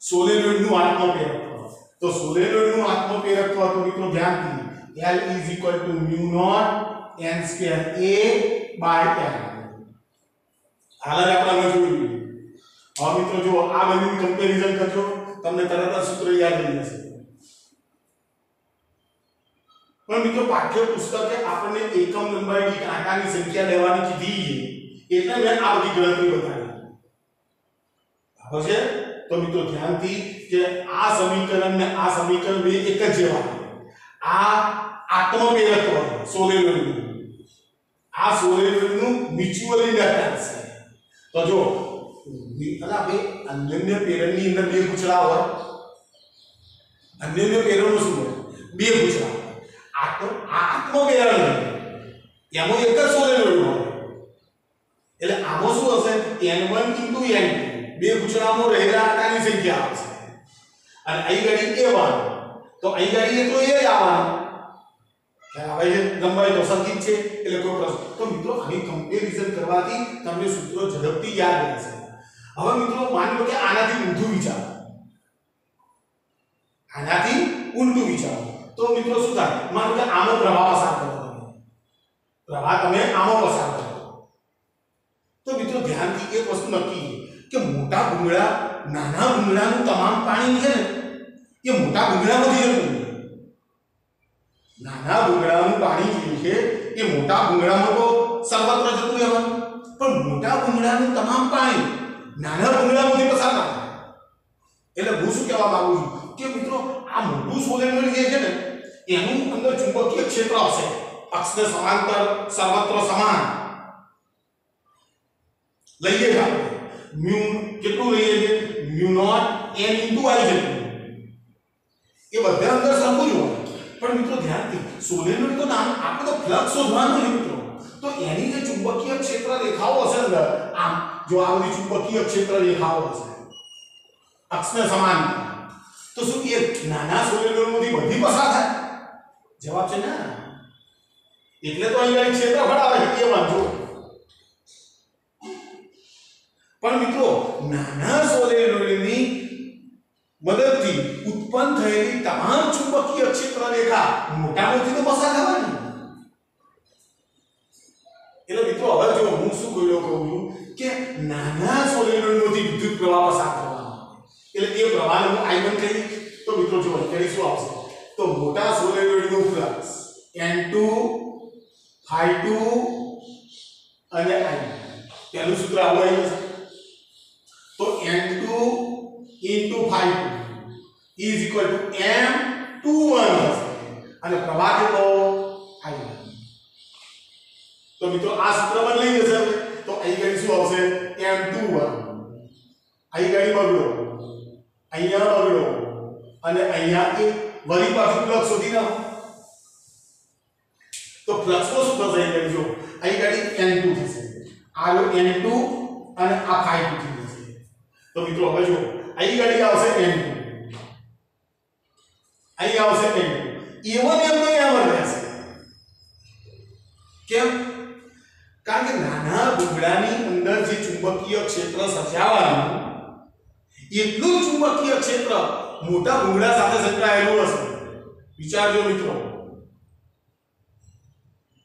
સોલેનોઇડ નું આત્મપ્રેરકત્વ. તો સોલેનોઇડ નું આત્મપ્રેરકત્વ તો મિત્રો ધ્યાનથી L is equal to mu naught n square a by l. હાલ આપણે જોયું. હવે મિત્રો જો આ બંનેનું કમ્પેરીઝન કરજો, તમને તરત જ સૂત્ર યાદ રહી જશે. પણ મિત્રો પાઠ્ય પુસ્તકે આપણને એકમ લંબાઈ દીઠ આંટાની સંખ્યા લેવાની કીધી છે, એટલે મેં આ બધી ગણતરી બતાવી. બરાબર છે? તો મિત્રો ધ્યાનથી કે આ સમીકરણ ને આ સમીકરણ બે એક જ જેવા છે. આ આત્મપ્રેરકત્વ સોલેનોઇડનું, આ સોલેનોઇડનું મ્યુચ્યુઅલ ઇન્ડક્ટન્સ છે. તો જો અલા બે અન્યન્ય પ્રેરણની અંદર બે ગુચડા હોય, અન્યન્ય પ્રેરણનું શું હોય? બે ગુચડા. આત્મપ્રેરણ એમાં એક જ સોલેનોઇડ હોય, એટલે આમાં શું હશે? n1 into n2 બે ગુચડામાં રહેલા આંટાની સંખ્યા આવશે. અને અહીં ગાડી a1, તો અહીં ગાડી એ તો એ જ આવવાનું. હવે લંબાઈ તો સંકિત છે એટલે કોઈ પ્રશ્ન. તો મિત્રો આની કમ્પેરીઝન કરવાથી તમને સૂત્રો ઝડપથી યાદ રહેશે. હવે મિત્રો માની લો કે આનાથી ઊંધું વિચારો, આનાથી ઊંધું વિચારો. તો મિત્રો શું થાય? માનો કે આનો પ્રવાહ પસાર કરો, પ્રવાહ તમે આનો પસાર કરો. તો મિત્રો ધ્યાનથી એક વસ્તુ નક્કી કે મોટા ભૂંગળા નાના ભૂંગળાનું તમામ પાણી છે ને એ મોટા ભૂંગળામાંથી જતું. નાના ભૂંગળાનું પાણી જે છે એ મોટા ભૂંગળામાં તો સર્વત્ર જતું રહેવાનું, પણ મોટા ભૂંગળાનું તમામ પાણી નાના ભૂંગળામાંથી પસાર ના થાય. એટલે હું શું કહેવા માંગુ છું કે મિત્રો આ મોટું સોલેનોઇડ જે છે ને એનું અંદર ચુંબકીય ક્ષેત્ર હશે અક્ષને સમાંતર સર્વત્ર સમાન. લઈએ જ આપણે મ્યુ કેટલું લઈએ છે? Mu naught n into i જેટલું. એ બધા અંદર સરખું જ હોય. પણ મિત્રો ધ્યાનથી સોલેનોઇડ તો નામ આપણે તો ફ્લક્સ શોધવાનું છે મિત્રો. તો એની જે ચુંબકીય ક્ષેત્ર રેખાઓ હશે અંદર, આમ જો આ બધી ચુંબકીય ક્ષેત્ર રેખાઓ હશે અક્ષને સમાન, તો શું એ નાના સોલેનોઇડમાંથી બધી પસાર થાય? જવાબ છે ના. એટલે તો અહીંયા ક્ષેત્રફળ આવે છે એ વાંચો. પણ મિત્રો નાના સોલેનોઇડની મદદથી ઉત્પન્ન થયેલી તમામ ચુંબકીય ક્ષેત્ર રેખા મોટામાંથી તો પસાર થવાની. એટલે મિત્રો હવે જો હું શું કહું છું કે નાના સોલેનોઇડમાંથી વિદ્યુત પ્રવાહ પસાર થવાનો, એટલે એ પ્રવાહને હું I1 કહીશ. તો મિત્રો જો અહીં શું આવશે? તો મોટા સોલેનોઇડનું ફ્લક્સ n2 ∅2 અને I1. પહેલું સૂત્ર આવું આવી જશે. તો n2 into ∅2 is equal to m21 થશે અને પ્રવાહ કેટલો? I1. તો મિત્રો આ સૂત્ર બદલાઈ જશે. તો અહીં ગાડી શું આવશે? m21. અહીં ગાડી બગડો, અહીંયા બગડો અને અહીંયા એક વળી પાછું ફ્લક્સ શોધી નાખો. તો ફ્લક્સ નો શું થશે? અહીં જો અહીં ગાડી n2 થશે, આ લો n2 અને આ ∅2 થઈ જશે. તો મિત્રો હવે જો અહીં ગાડી આવશે n2, અહીં આવશે n2, a1 એમનો એમ રહેશે. કેમ? કારણ કે નાના ભૂંગળાની અંદર જે ચુંબકીય ક્ષેત્ર સર્જાવાનું એટલું ચુંબકીય ક્ષેત્ર મોટા ભૂંગળા સાથે સંકળાયેલું હશે. વિચારજો મિત્રો,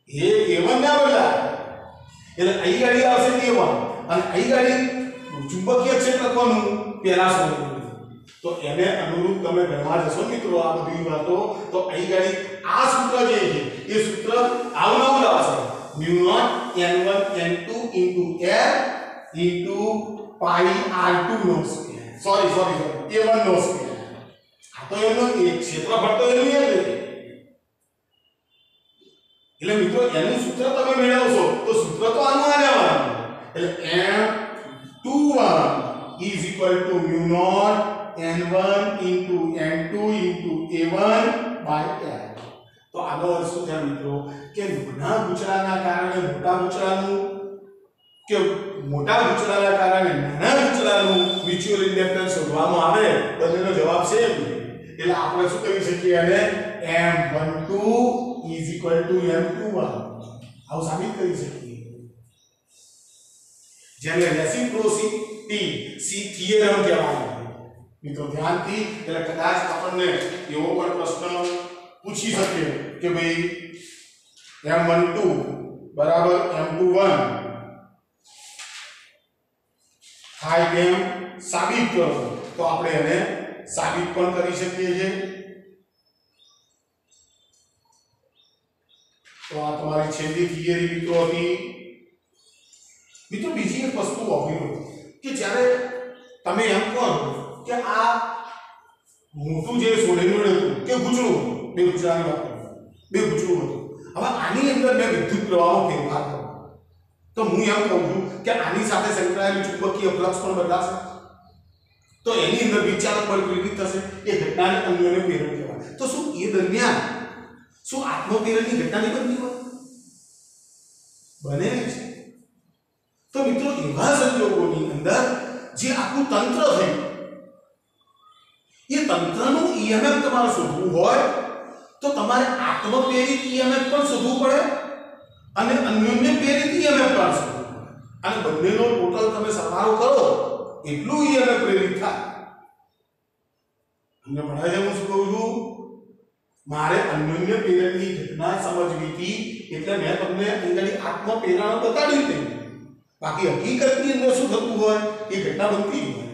એ a1 ના બદલાય એટલે અહીં ગાડી આવશે a1 અને અહીં ગાડી ચુંબકીય ક્ષેત્ર કોનું? પહેલા સોલેનોઇડ. તો એને અનુરૂપ તમે ગણવા જશો મિત્રો આ બધી વાતો, તો અહીં ગાડી આ સૂત્ર જે છે એ સૂત્ર આવું નવું લાવશે. mu naught n1 n2 into l into pi r2 નો સ્ક્વેર. સોરી a1 નો સ્ક્વેર. આ તો એનો એક ક્ષેત્રફળ તો એનું જ છે. એટલે મિત્રો એનું સૂત્ર તમે મેળવશો તો સૂત્ર તો આનું આ જવાનું. એટલે m21 is equal to mu naught n1 into n2 into a1 by l. તો આનો અર્થ શું થાય મિત્રો કે નાના ગુચડાના કારણે મોટા ગુચડાનું કે મોટા ગૂંચળાના કારણે નાના ગૂંચળાનું મ્યુચ્યુઅલ ઇન્ડક્ટન્સ શોધવામાં આવે તો તેનો જવાબ સેમ. એટલે આપણે શું કહી શકીએ અને M12 M21 આવું સાબિત કરી શકીએ. જેને રેસિપ્રોસિટી થિયરમ કહેવાય. મિત્રો ધ્યાનથી એટલે કદાચ આપણને એવો પણ પ્રશ્ન પૂછી શકે કે ભાઈ M12 બરાબર M21 થાય તેમ સાબિત કરો તો આપણે એને સાબિત પણ કરી શકીએ છીએ. તો આ તમારી છેલ્લી થિયરી મિત્રો હતી. મિત્રો બીજી એક વસ્તુ વાપરી કે જ્યારે તમે એમ કહો કે આ મોટું જે સોલેનોઇડ હતું કે ગૂંચળું બે ગૂંચળાની વાત કરો બે ગૂંચળું હતું. હવે આની અંદર મેં વિદ્યુત પ્રવાહનો ફેરફાર કર્યો તો હું એમ કહું છું કે આની સાથે સંકળાયેલું ચુંબકીય ફ્લક્સ પણ બદલાશે તો એની અંદર વિચારક બળ પ્રેરિત થશે. એ ઘટનાને અન્યોને પ્રેરણ કહેવાય. તો શું એ દરમિયાન શું આત્મપ્રેરણની ઘટના નહીં બનતી હોય? બને છે. તો મિત્રો એવા સંજોગોની અંદર જે આખું તંત્ર થયું એ તંત્રનું ઈએમએફ તમારે શોધવું હોય તો તમારે આત્મપ્રેરિત ઈએમએફ પણ શોધવું પડે અને અન્યોન્ય પ્રેરિત ઈએમએફ પણ શોધવું પડે. અને બંનેનો ટોટલ તમે સરવાળો કરો એટલું ઈએમએફ પ્રેરિત થાય. તમને ભણાય છે હું શું કહું છું? મારે અન્યોન્ય પ્રેરણની ઘટના સમજવી હતી એટલે મેં તમને અંદરની આત્મપ્રેરણા બતાડી હતી. બાકી હકીકતની અંદર શું થતું હોય એ ઘટના બનતી હોય.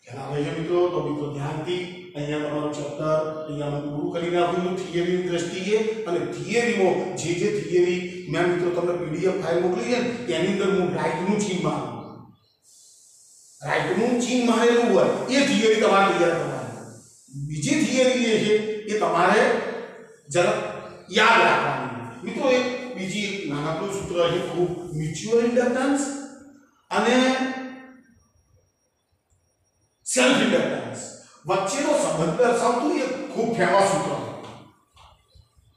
ખ્યાલ આવે છે મિત્રો? તો મિત્રો ધ્યાનથી અહીંયા તમારું ચેપ્ટર અહીંયા હું પૂરું કરી નાખ્યું થિયરીની દ્રષ્ટિએ. અને થિયરીમાં જે થિયરી મેં મિત્રો તમને પીડીએફ ફાઇલ મોકલી છે ને એની અંદર હું રાઈટનું ચિહ્ન મારું રાઈટનું ચિહ્ન મારેલું હોય એ થિયરી તમારે તૈયાર કરવાની. બીજી થિયરી જે છે એ તમારે જરા યાદ રાખવાની. મિત્રો એક બીજી એક નાનકડું સૂત્ર છે ખૂબ મ્યુચ્યુઅલ ઇન્ડક્ટન્સ અને સેલ્ફ ઇન્ડક્ટન્સ વચ્ચેનો સંબંધ દર્શાવતું એક ખૂબ ફેમસ સૂત્ર છે.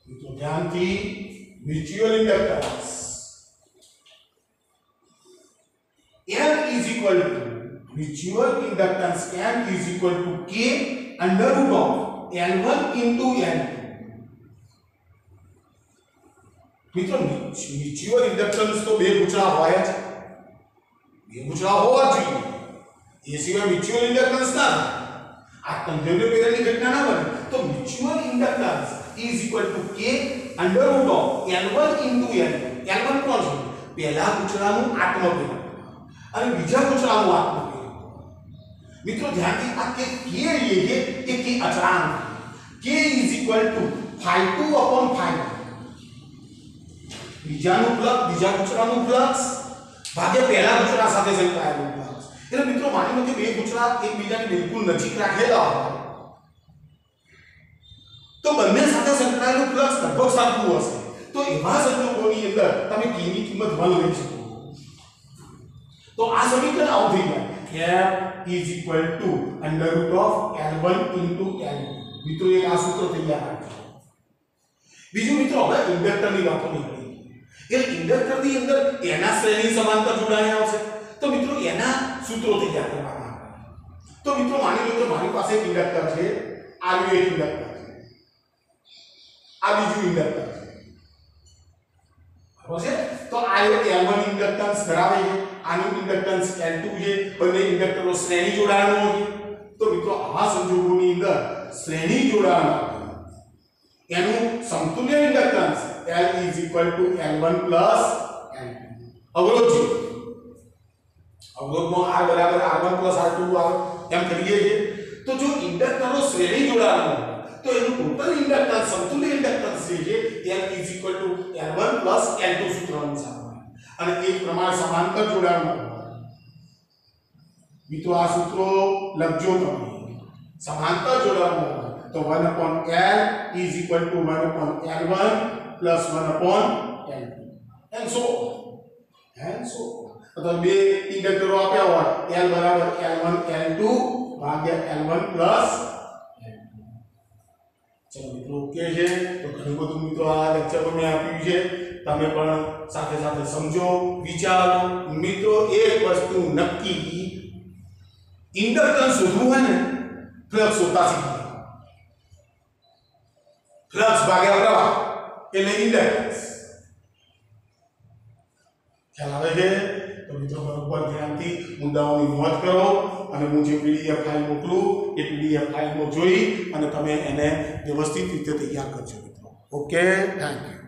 મિત્રો ધ્યાનથી mutual inductance M is equal to mutual inductance M is equal to K under root of L1 into L2. મિત્રો મ્યુચ્યુઅલ ઇન્ડક્ટન્સ તો બે ગૂંચળા હોય જ. બે ગૂંચળા હોવા જોઈએ એ સિવાય મ્યુચ્યુઅલ ઇન્ડક્ટન્સ ના આ તંત્રને પ્રેરણની ઘટના ના બને. તો mutual inductance is equal to K under root of L1 into L2. L1 કોણ છે? પહેલા ગૂંચળાનું આત્મપ્રેરણ અને બીજા ગૂંચળાનું આત્મપ્રેરણ. મિત્રો ધ્યાનથી આ કે K એ K અચળાંક K is equal to phi2 upon phi1. બીજાનું ફ્લક્સ બીજા ગૂંચળાનું ફ્લક્સ ભાગ્યા પહેલા ગૂંચળા સાથે સંકળાયેલું ફ્લક્સ. એટલે મિત્રો માની લો કે બે ગૂંચળા એકબીજાની બિલકુલ નજીક રાખેલા હોય તો બંને સાથે સંકળાયેલું ફ્લક્સ લગભગ સરખું હશે. તો એવા સંજોગોની અંદર તમે k ની કિંમત 1 લઈ શકો. તો આ સમીકરણ આવું થઈ જાય F is equal to under root of L1 into L2. મિત્રો એક આ સૂત્ર તૈયાર રાખજો. બીજું મિત્રો હવે ઇન્ડક્ટરની વાતો નીકળી. એટલે ઇન્ડક્ટરની અંદર એના શ્રેણી સમાંતર જોડાણ આવશે. તો મિત્રો એના સૂત્રો તૈયાર કરવાના. તો મિત્રો માની લો કે મારી પાસે એક ઇન્ડક્ટર છે, આ એક ઇન્ડક્ટર છે, આ બીજું ઇન્ડક્ટર છે. બરાબર છે? તો આ એક L1 ઇન્ડક્ટન્સ ધરાવે છે, આનું ઇન્ડક્ટન્સ L2 છે. બંને ઇન્ડક્ટરો શ્રેણી જોડાણો છે. તો મિત્રો આવા સંજોગોની અંદર શ્રેણી જોડાણ એનું સમતુલ્ય inductance L is equal to L1 plus L2. અવરોધ છે, અવરોધમાં R બરાબર R1 plus R2 આવે એમ કરીએ છીએ. તો જો ઇન્ડક્ટરો શ્રેણી જોડાણ તો એનું ટોટલ ઇન્ડક્ટન્સ સમતુલ્ય ઇન્ડક્ટન્સ જે છે L is equal to L1 plus L2 સૂત્ર અનુસાર અને એક પ્રમાણે સમાંતર જોડાણ. મિત્રો આ સૂત્રો લખજો તમે. સમાંતર જોડાણ તો 1 upon L is equal to 1 upon L1 plus 1 upon L2 and so તો બે ઇન્ડક્ટરો આપ્યા હોય L બરાબર L1 L2 ભાગ્યા L1 plus L2. ચલો મિત્રો ઓકે છે. તો ઘણું બધું મિત્રો આ લેક્ચરમાં મેં આપ્યું છે. તમે પણ સાથે સાથે સમજો, વિચારો. મિત્રો એક વસ્તુ નક્કી, ઇન્ડક્ટન્સ શોધવું હોય ને ફ્લક્સ શોધતા શીખવું. ફ્લક્સ ભાગ્યા પ્રવાહ એટલે ઇન્ડક્ટન્સ. ખ્યાલ આવે છે? તો મિત્રો બરોબર ધ્યાનથી મુદ્દાઓની નોંધ કરો અને હું જે પીડીએફ ફાઇલ મોકલું એ પીડીએફ ફાઇલમાં જોઈ અને તમે એને વ્યવસ્થિત રીતે તૈયાર કરજો મિત્રો. Okay, thank you.